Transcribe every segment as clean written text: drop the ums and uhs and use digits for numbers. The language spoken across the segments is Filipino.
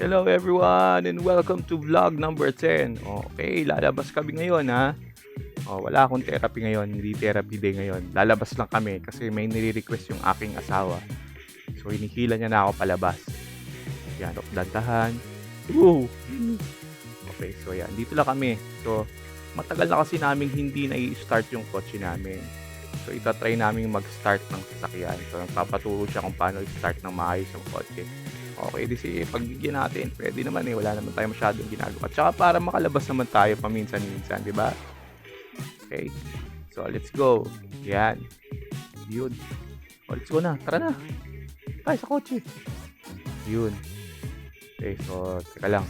Hello everyone and welcome to vlog number 10. Okay, lalabas kami ngayon ha. Wala akong therapy ngayon, hindi therapy day ngayon. Lalabas lang kami kasi may nire-request yung aking asawa. So hinihila niya na ako palabas. Yan, dantahan. Woo! Okay, so yan, dito lang kami. So matagal na kasi namin hindi na i-start yung kotse namin. So itatry namin mag-start ng sasakyan. So nagpapaturo siya kung paano i-start ng maayos yung kotse. Okay, di si pagbigyan natin, pwede naman wala naman tayo masyadong ginagawa. Tsaka para makalabas naman tayo paminsan-minsan, di ba? Okay, so let's go. Yan. Yun. Let's go na, tara na. Ay, sa kotse. Yun. Okay, so teka lang.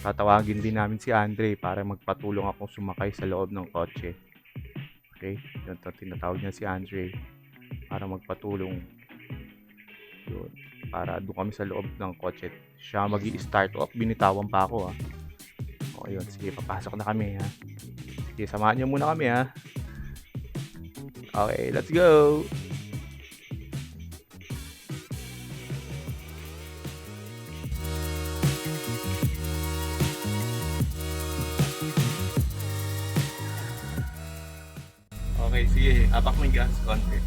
Tatawagin din namin si Andre para magpatulong akong sumakay sa loob ng kotse. Okay, yun, tinatawag niya si Andre para magpatulong. Yun. Para doon kami sa loob ng kotse. Siya mag-i-start off. Binitawan pa ako ha. O yun. Sige, papasok na kami ha. Sige, samahan niyo muna kami ha. Okay, let's go! Okay, sige. Apak mo yung gas konti.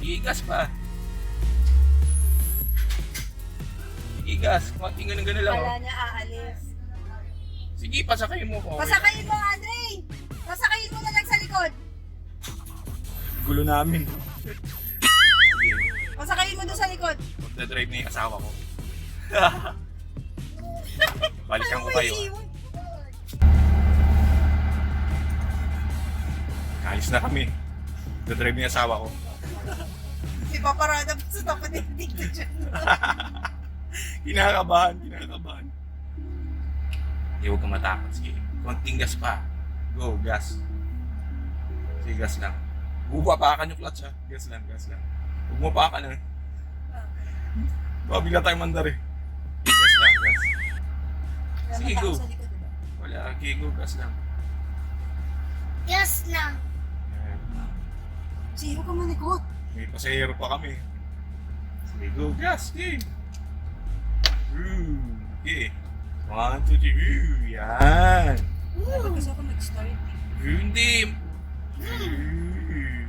Igas pa. Igas. Konting ganun-ganun lang. Wala niya aalis. Sige, pasakayin mo ko. Pasakayin mo, Andre! Pasakayin mo na lang sa likod. Gulo namin. Pasakayin mo doon sa likod. Magdadrive na yung asawa ko. Balikan ko kayo. Alis na kami. Magdadrive na yung asawa ko. Di ba parada pa sa tapat ng dito dyan? Kinakabahan. Hindi, huwag kang matakot. Sige, konting gas pa. Go, gas. Sige, gas lang. Bubapakan yung clutch ha. Gas lang. Huwag mo pakan ha. Baka tayo mandar eh. Gas lang. Sige, go. Wala, okay, go, gas lang. Yes lang. Zero ka manikot. May pasahero pa kami. Sige, go, gas, game. Okay. 1, 2, 3. Yan. Dapat kasi ako nag-start. Hindi.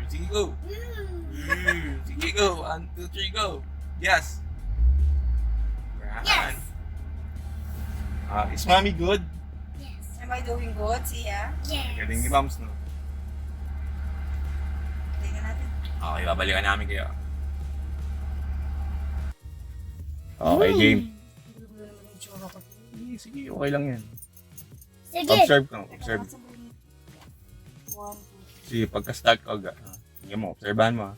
Sige, go. Sige, go. 1, 2, 3, go. Yes. Yan. Yes. Is mommy good? Yes. Am I doing good? Siya? Yes. Galing ni Moms, no? Tingnan natin. Okay, babalikan namin kayo. Okay, game. Hindi ko naman yung tsura ko. Sige, okay lang yan. Sige. Observe ka. Observe. 1, 2, Sige, pagka-start ka agad. Sige mo, obserbahan mo.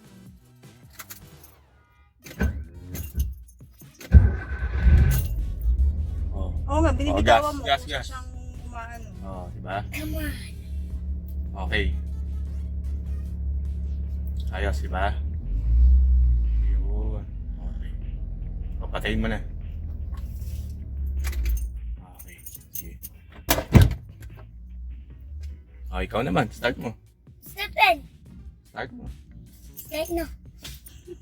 Oh. Oo nga, binibitawan mo. Gas. Kung siyang umaano. Oh, diba? Come on. Okay. Ayos, diba? Yun. Okay. Papatayin mo na. Okay. Sige. Oh, ikaw naman. Start mo. Stephen. Start mo. Start no.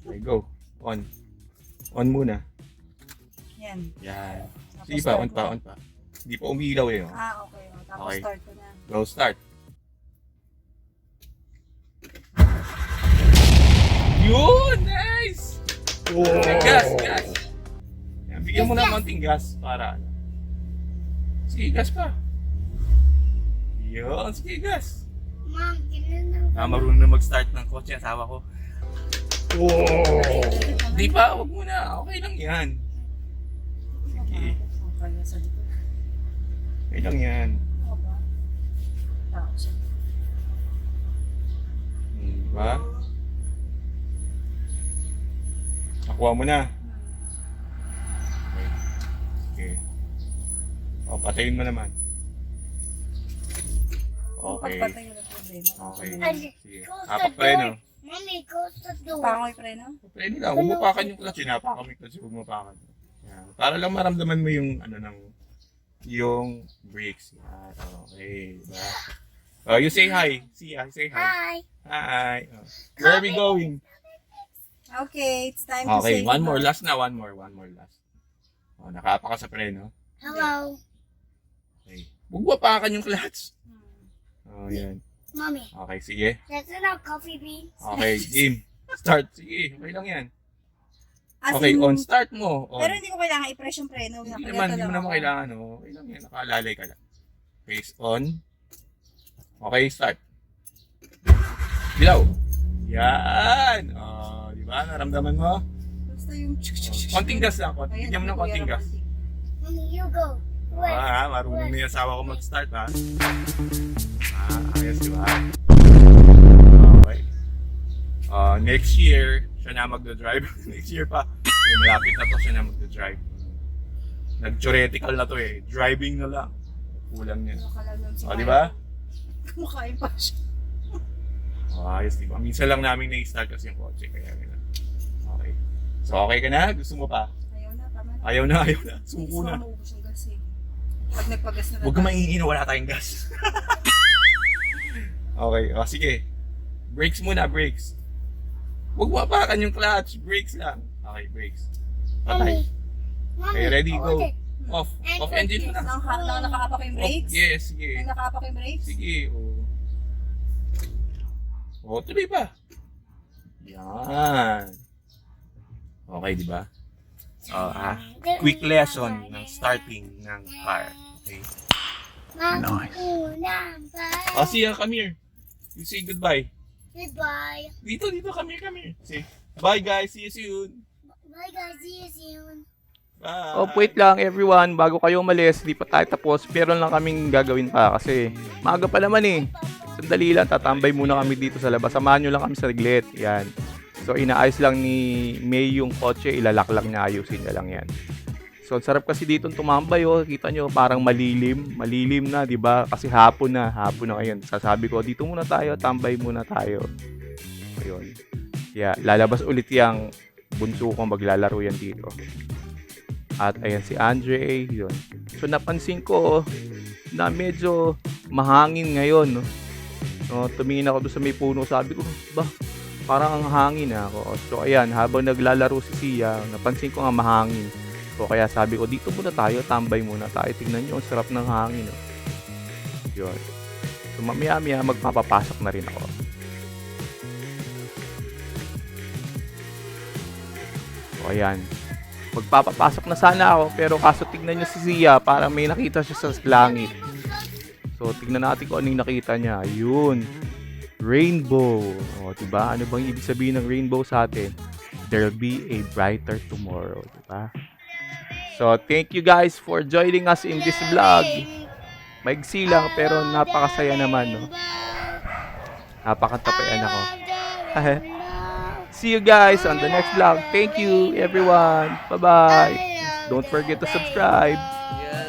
Okay, go. On. On muna. Yan. Yan. Tapos Sige pa, start on pa, mo. on pa. Hindi pa umiilaw eh. Oh. Okay. Tapos Okay. start ko na. Go, start. Yun! Nice! Gas. Yan, bigyan mo na konting gas para ano. Sige, gas pa. Yun, sige, gas. Mom, ginanong. Marunong na mag-start ng kotse, asawa ko. Di pa, wag muna. Okay lang yan. Sige, Kaya sa likod. okay lang yan. Oo ba? Tao siya. Diba? Nakuha mo na. Okay. O, patayin mo naman. Okay. Pagpatay mo na problema. Okay. Ay, Sige. close Apak the preno. door. Mommy, close the door. Pangoy preno? Preno lang. Huwag mo pakan yung clutch. Hinapakan mo yung clutch. Huwag mo pakan. Yan. Para lang maramdaman mo yung ano ng yung brakes. Yan. Okay. Diba? You say hi. Say hi. Hi. Hi. Where are we going? Okay, it's time to Okay, say one more. goodbye. Last na. One more last. Oh, nakapa ka sa preno. Hello, Okay. Huwag wapakan yung clutch. Oh, yan. mommy. Okay, sige. That's enough coffee beans. Okay, game. Start. Sige, okay lang yan. As Okay, in- on. Start mo. On. Pero hindi ko kailangan i-press yung preno. Hindi Nakaganto naman lang mo ako. kailangan. Oh. Okay lang yan. Nakalalay ka lang. Face on. Okay, start. Bilaw. Yan. Oh, di ba? Naramdaman mo? Basta yung... Konting gas lang. Ayan, Bigyan mo ng konting gas. Mommy, you go. Wait. Marunong na yung asawa ko mag-start, ha? Ayos, di ba? Okay. Next year, siya na magdadrive. Next year pa. Okay, malapit na to siya na magdadrive. Nag-theoretical na to eh. Driving na lang. Kulang niya. O, di ba? Kumakain pa siya. Ayos, di ba? Minsan lang namin na-start kasi yung kotse. Kaya gano'n. Okay. So, okay ka na? Gusto mo pa? Ayaw na, tama na. Ayaw na, ayaw na. Suko na. Maubos yung gas eh. Pag nagpagas na Huwag ka maiingin, wala tayong gas. Okay, o sige. Brakes muna, brakes. Huwag wapakan yung clutch, brakes lang. Okay, brakes. Patay. Mommy. Okay, ready, go. Okay. Off. Off engine mo na. Nakaapak yung Off. brakes? Yes, sige. Nakaapak yung brakes? Sige, o. O, tuloy pa. Yan. Okay, di ba? Quick lesson ng starting ng car. Okay? Nice. Oh, see ya, come here. You say goodbye. Goodbye. Dito, come here. Say, bye guys, see you soon. Bye guys, see you soon. Bye. Oh, wait lang everyone, bago kayo umalis, di pa tayo tapos. Meron lang kaming gagawin pa kasi maaga pa naman eh. Sandali lang, tatambay muna kami dito sa labas. Samahan nyo lang kami sa saglit. Yan. So, inaayos lang ni May yung kotse, ilalak lang niya, ayusin niya lang yan. So, sarap kasi dito tumambay, oh. Kita nyo, parang malilim na, di ba? Kasi hapon na ngayon. Sasabi ko, dito muna tayo, tambay muna tayo. Ayun. Yeah, lalabas ulit yung bunso ko, maglalaro yan dito. At ayan si Andre, yun. So, napansin ko na medyo mahangin ngayon, no? So, tumingin ako doon sa may puno, sabi ko, ba, parang ang hangin ako. So, ayan, habang naglalaro si Sia, napansin ko nga mahangin. So, kaya sabi ko, dito muna tayo, tambay muna tayo. Tignan nyo, ang sarap ng hangin. Oh. Yun. So, mamaya-maya, magpapapasok na rin ako. So, ayan. Magpapapasok na sana ako, pero kaso tignan nyo si Sia, parang may nakita siya sa langit. So, tignan natin kung anong nakita niya. Ayun. Rainbow. O, diba? Ano bang ibig sabihin ng rainbow sa atin? There'll be a brighter tomorrow. Diba? So, thank you guys for joining us in this vlog. Maigsi lang, pero napakasaya naman, no? Napakatapayan ako. See you guys on the next vlog. Thank you, everyone. Bye-bye. Don't forget to subscribe. Yeah.